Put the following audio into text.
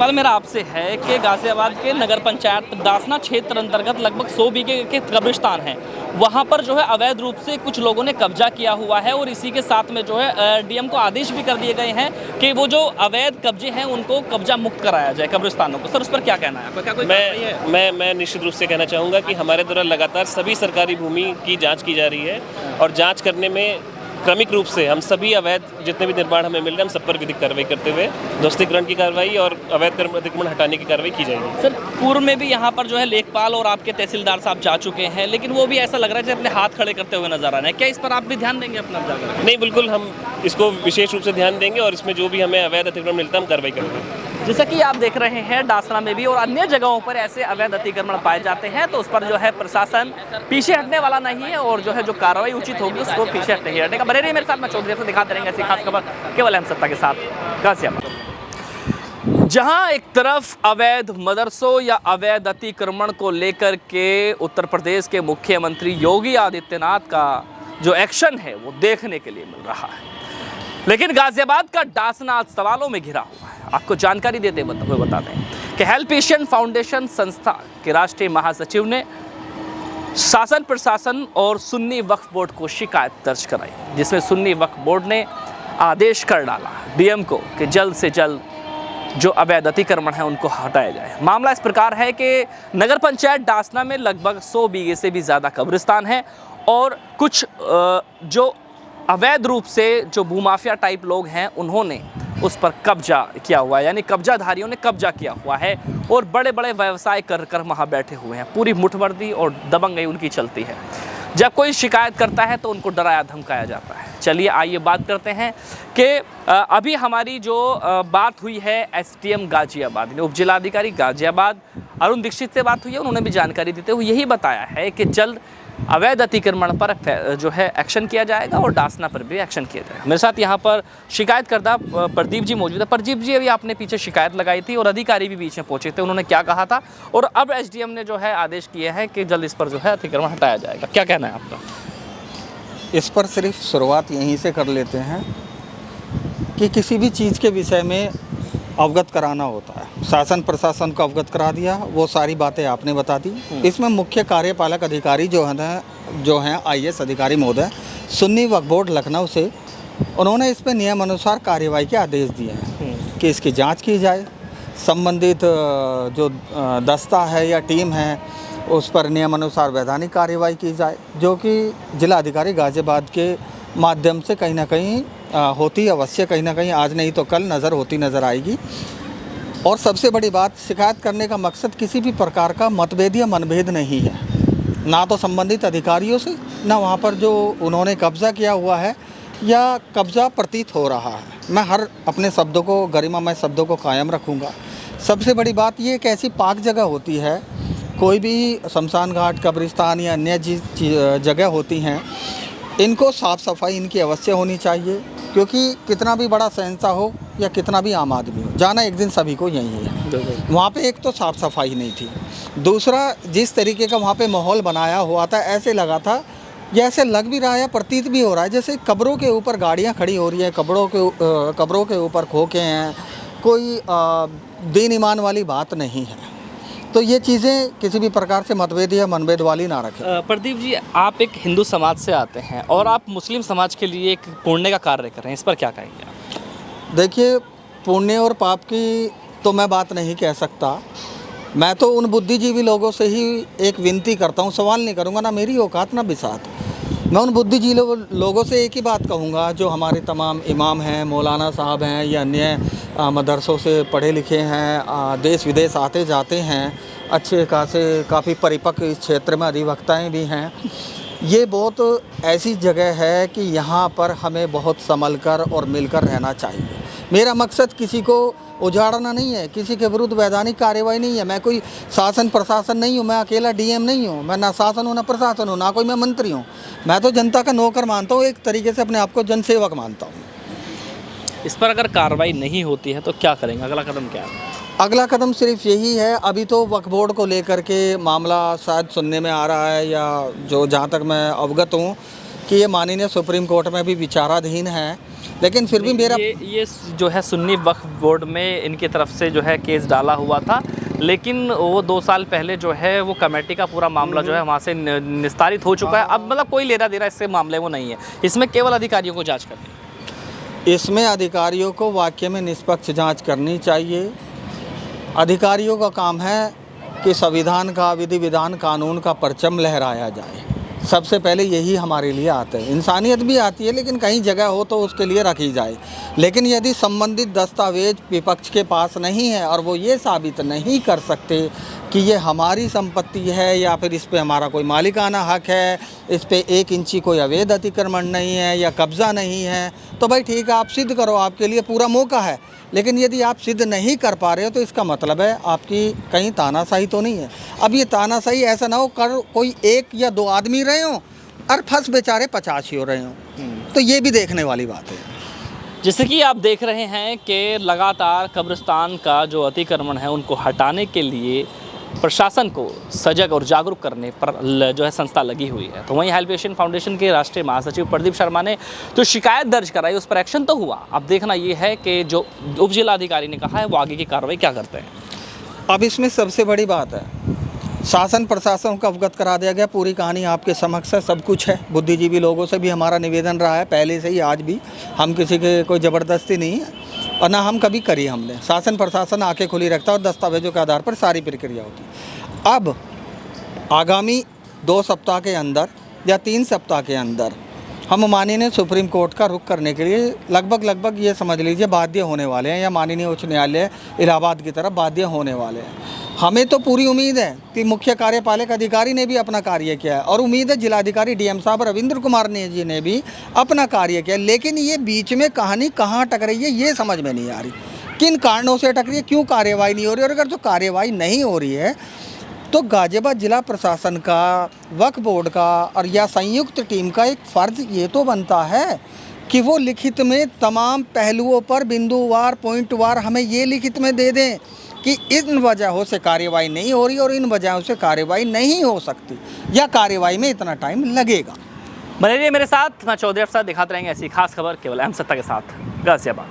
सवाल मेरा आपसे है कि गाजियाबाद के नगर पंचायत दासना क्षेत्र अंतर्गत लगभग 100 बीघे के कब्रिस्तान हैं, वहाँ पर जो है अवैध रूप से कुछ लोगों ने कब्जा किया हुआ है और इसी के साथ में जो है डीएम को आदेश भी कर दिए गए हैं कि वो जो अवैध कब्जे हैं उनको कब्जा मुक्त कराया जाए कब्रिस्तानों को। सर, उस पर क्या कहना है आपका? क्या कोई मैं निश्चित रूप से कहना चाहूँगा कि हमारे द्वारा लगातार सभी सरकारी भूमि की जाँच की जा रही है और जाँच करने में क्रमिक रूप से हम सभी अवैध जितने भी निर्माण हमें मिल रहे हैं हम सब पर विधिक कार्रवाई करते हुए ध्वस्तीकरण की कार्रवाई और अवैध अतिक्रमण हटाने की कार्रवाई की जाएगी। सर, पूर्व में भी यहाँ पर जो है लेखपाल और आपके तहसीलदार साहब जा चुके हैं, लेकिन वो भी ऐसा लग रहा है जैसे अपने हाथ खड़े करते हुए नजर आ रहे हैं। क्या इस पर आप भी ध्यान देंगे अपना जाकर? नहीं, बिल्कुल हम इसको विशेष रूप से ध्यान देंगे और इसमें जो भी हमें अवैध अतिक्रमण मिलता है हम कार्रवाई करेंगे। जैसा कि आप देख रहे हैं डासना में भी और अन्य जगहों पर ऐसे अवैध अतिक्रमण पाए जाते हैं, तो उस पर जो है प्रशासन पीछे हटने वाला नहीं है और जो है जो कार्रवाई उचित होगी उसको पीछे नहीं हटेगा। बने रहिए मेरे साथ, मैं चौधरी से दिखाते रहेंगे ऐसी खास खबर केवल हम सत्ता के साथ गाजियाबाद। जहां एक तरफ अवैध मदरसों या अवैध अतिक्रमण को लेकर के उत्तर प्रदेश के मुख्यमंत्री योगी आदित्यनाथ का जो एक्शन है वो देखने के लिए मिल रहा है, लेकिन गाजियाबाद का डासना आज सवालों में घिरा हुआ है। आपको जानकारी देते हुए बता दें कि हेल्प एशियन फाउंडेशन संस्था के राष्ट्रीय महासचिव ने शासन प्रशासन और सुन्नी वक्फ बोर्ड को शिकायत दर्ज कराई, जिसमें सुन्नी वक्फ बोर्ड ने आदेश कर डाला डीएम को कि जल्द से जल्द जो अवैध अतिक्रमण है उनको हटाया जाए। मामला इस प्रकार है कि नगर पंचायत डासना में लगभग 100 बीघे से भी ज़्यादा कब्रिस्तान है और कुछ जो अवैध रूप से जो भूमाफिया टाइप लोग हैं उन्होंने उस पर कब्जा किया हुआ है, यानी कब्जाधारियों ने कब्जा किया हुआ है और बड़े बड़े व्यवसाय कर वहाँ बैठे हुए हैं। पूरी मुठभर्ती और दबंगई उनकी चलती है। जब कोई शिकायत करता है तो उनको डराया धमकाया जाता है। चलिए आइए बात करते हैं कि अभी हमारी जो बात हुई है एसडीएम गाजियाबाद ने, उपजिलाधिकारी गाजियाबाद अरुण दीक्षित से बात हुई है। उन्होंने भी जानकारी देते हुए यही बताया है कि जल्द अवैध अतिक्रमण पर जो है एक्शन किया जाएगा और डासना पर भी एक्शन किया जाएगा। मेरे साथ यहाँ पर शिकायतकर्ता प्रदीप जी मौजूद है। प्रदीप जी, अभी आपने पीछे शिकायत लगाई थी और अधिकारी भी बीच में पहुंचे थे, उन्होंने क्या कहा था और अब एसडीएम ने जो है आदेश किए हैं कि जल्द इस पर जो है अतिक्रमण हटाया जाएगा, क्या कहना है आपका? इस पर सिर्फ शुरुआत यहीं से कर लेते हैं कि किसी भी चीज़ के विषय में अवगत कराना होता है। शासन प्रशासन को अवगत करा दिया, वो सारी बातें आपने बता दी। इसमें मुख्य कार्यपालक अधिकारी जो हैं आईएएस अधिकारी महोदय सुन्नी वक्फ बोर्ड लखनऊ से, उन्होंने इस पर नियम अनुसार कार्यवाही के आदेश दिए हैं कि इसकी जांच की जाए। संबंधित जो दस्ता है या टीम है उस पर नियम अनुसार वैधानिक कार्रवाई की जाए, जो कि जिला अधिकारी गाजियाबाद के माध्यम से कहीं ना कहीं होती अवश्य, कहीं ना कहीं आज नहीं तो कल नज़र आएगी। और सबसे बड़ी बात, शिकायत करने का मकसद किसी भी प्रकार का मतभेद या मनभेद नहीं है, ना तो संबंधित अधिकारियों से, ना वहाँ पर जो उन्होंने कब्ज़ा किया हुआ है या कब्ज़ा प्रतीत हो रहा है। मैं हर अपने शब्दों को, गरिमामय शब्दों को कायम रखूँगा। सबसे बड़ी बात ये एक ऐसी पाक जगह होती है, कोई भी शमशान घाट, कब्रिस्तान या अन्य जगह होती हैं, इनको साफ़ सफाई इनकी अवश्य होनी चाहिए, क्योंकि कितना भी बड़ा शहंशाह हो या कितना भी आम आदमी हो, जाना एक दिन सभी को यही है। वहाँ पे एक तो साफ़ सफाई नहीं थी, दूसरा जिस तरीके का वहाँ पे माहौल बनाया हुआ था, ऐसे लगा था या ऐसे लग भी रहा है, प्रतीत भी हो रहा है जैसे कब्रों के ऊपर गाड़ियाँ खड़ी हो रही हैं, कब्रों के ऊपर खोखे हैं, कोई दीन ईमान वाली बात नहीं है। तो ये चीज़ें किसी भी प्रकार से मतभेद या मनभेद वाली ना रखें। प्रदीप जी, आप एक हिंदू समाज से आते हैं और आप मुस्लिम समाज के लिए एक पुण्य का कार्य कर रहे हैं, इस पर क्या कहेंगे आप? देखिए, पुण्य और पाप की तो मैं बात नहीं कह सकता। मैं तो उन बुद्धिजीवी लोगों से ही एक विनती करता हूँ, सवाल नहीं करूँगा, ना मेरी औकात ना बिसात। मैं उन बुद्धिजीवी लोगों से एक ही बात कहूँगा, जो हमारे तमाम इमाम हैं, मौलाना साहब हैं या अन्य मदरसों से पढ़े लिखे हैं, देश विदेश आते जाते हैं, अच्छे खासे काफ़ी परिपक्व इस क्षेत्र में अधिवक्ताएँ भी हैं। ये बहुत ऐसी जगह है कि यहाँ पर हमें बहुत संभल कर और मिलकर रहना चाहिए। मेरा मकसद किसी को उजाड़ना नहीं है, किसी के विरुद्ध वैधानिक कार्रवाई नहीं है। मैं कोई शासन प्रशासन नहीं हूँ, मैं अकेला डीएम नहीं हूँ, मैं ना शासन हूँ ना प्रशासन हूँ, ना कोई मैं मंत्री हूँ। मैं तो जनता का नौकर मानता हूँ, एक तरीके से अपने आप को जनसेवक मानता हूँ। इस पर अगर कार्रवाई नहीं होती है तो क्या करेंगे, अगला कदम क्या है? अगला कदम सिर्फ यही है, अभी तो वक्फ बोर्ड को लेकर के मामला शायद सुनने में आ रहा है, या जो जहाँ तक मैं अवगत हूँ कि ये माननीय सुप्रीम कोर्ट में भी विचाराधीन है, लेकिन फिर भी मेरा ये जो है सुन्नी वक्फ बोर्ड में इनकी तरफ से जो है केस डाला हुआ था, लेकिन वो 2 साल पहले जो है वो कमेटी का पूरा मामला जो है वहाँ से निस्तारित हो चुका है। अब मतलब कोई लेना देना इससे मामले में नहीं है, इसमें केवल अधिकारियों को जांच करनी है। इसमें अधिकारियों को वाकई में निष्पक्ष जांच करनी चाहिए। अधिकारियों का काम है कि संविधान का, विधि विधान, कानून का परचम लहराया जाए। सबसे पहले यही हमारे लिए आता है। इंसानियत भी आती है, लेकिन कहीं जगह हो तो उसके लिए रखी जाए। लेकिन यदि संबंधित दस्तावेज विपक्ष के पास नहीं है और वो ये साबित नहीं कर सकते कि ये हमारी संपत्ति है या फिर इस पे हमारा कोई मालिकाना हक है, इस पे 1 इंची कोई अवैध अतिक्रमण नहीं है या कब्ज़ा नहीं है, तो भाई ठीक है, आप सिद्ध करो, आपके लिए पूरा मौका है। लेकिन यदि आप सिद्ध नहीं कर पा रहे हो तो इसका मतलब है आपकी कहीं तानाशाही तो नहीं है। अब ये तानाशाही ऐसा ना हो कर कोई 1 या 2 आदमी रहे हों और फंस बेचारे 50 ही हो रहे हों, तो ये भी देखने वाली बात है। जैसे कि आप देख रहे हैं कि लगातार कब्रिस्तान का जो अतिक्रमण है उनको हटाने के लिए प्रशासन को सजग और जागरूक करने पर जो है संस्था लगी हुई है। तो वहीं हेल्पेशन फाउंडेशन के राष्ट्रीय महासचिव प्रदीप शर्मा ने जो शिकायत दर्ज कराई उस पर एक्शन तो हुआ। अब देखना ये है कि जो उप जिलाधिकारी ने कहा है वो आगे की कार्रवाई क्या करते हैं। अब इसमें सबसे बड़ी बात है, शासन प्रशासन को अवगत करा दिया गया, पूरी कहानी आपके समक्ष है, सब कुछ है। बुद्धिजीवी लोगों से भी हमारा निवेदन रहा है पहले से ही, आज भी। हम किसी के कोई ज़बरदस्ती नहीं है और ना हम कभी करी हमने। शासन प्रशासन आंखें खुली रखता है और दस्तावेजों के आधार पर सारी प्रक्रिया होती है। अब आगामी 2 सप्ताह के अंदर या 3 सप्ताह के अंदर हम माननीय सुप्रीम कोर्ट का रुख करने के लिए लगभग ये समझ लीजिए बाध्य होने वाले हैं, या माननीय उच्च न्यायालय इलाहाबाद की तरफ बाध्य होने वाले हैं। हमें तो पूरी उम्मीद है कि मुख्य कार्यपालक अधिकारी ने भी अपना कार्य किया है और उम्मीद है जिलाधिकारी डीएम साहब रविंद्र कुमार जी ने भी अपना कार्य किया। लेकिन ये बीच में कहानी कहाँ अटक रही है ये समझ में नहीं आ रही। किन कारणों से अटक रही है, क्यों कार्यवाही नहीं हो रही, और अगर जो कार्यवाही नहीं हो रही है तो गाजियाबाद जिला प्रशासन का, वक्फ बोर्ड का और या संयुक्त टीम का एक फ़र्ज़ ये तो बनता है कि वो लिखित में तमाम पहलुओं पर बिंदुवार, पॉइंटवार हमें ये लिखित में दे दें कि इन वजहों से कार्यवाही नहीं हो रही और इन वजहों से कार्यवाही नहीं हो सकती या कार्यवाही में इतना टाइम लगेगा। बने रहिए मेरे साथ, मैं चौधरी अफसर दिखाते रहेंगे ऐसी खास खबर केवल अहम सत्ता के साथ, गाजियाबाद।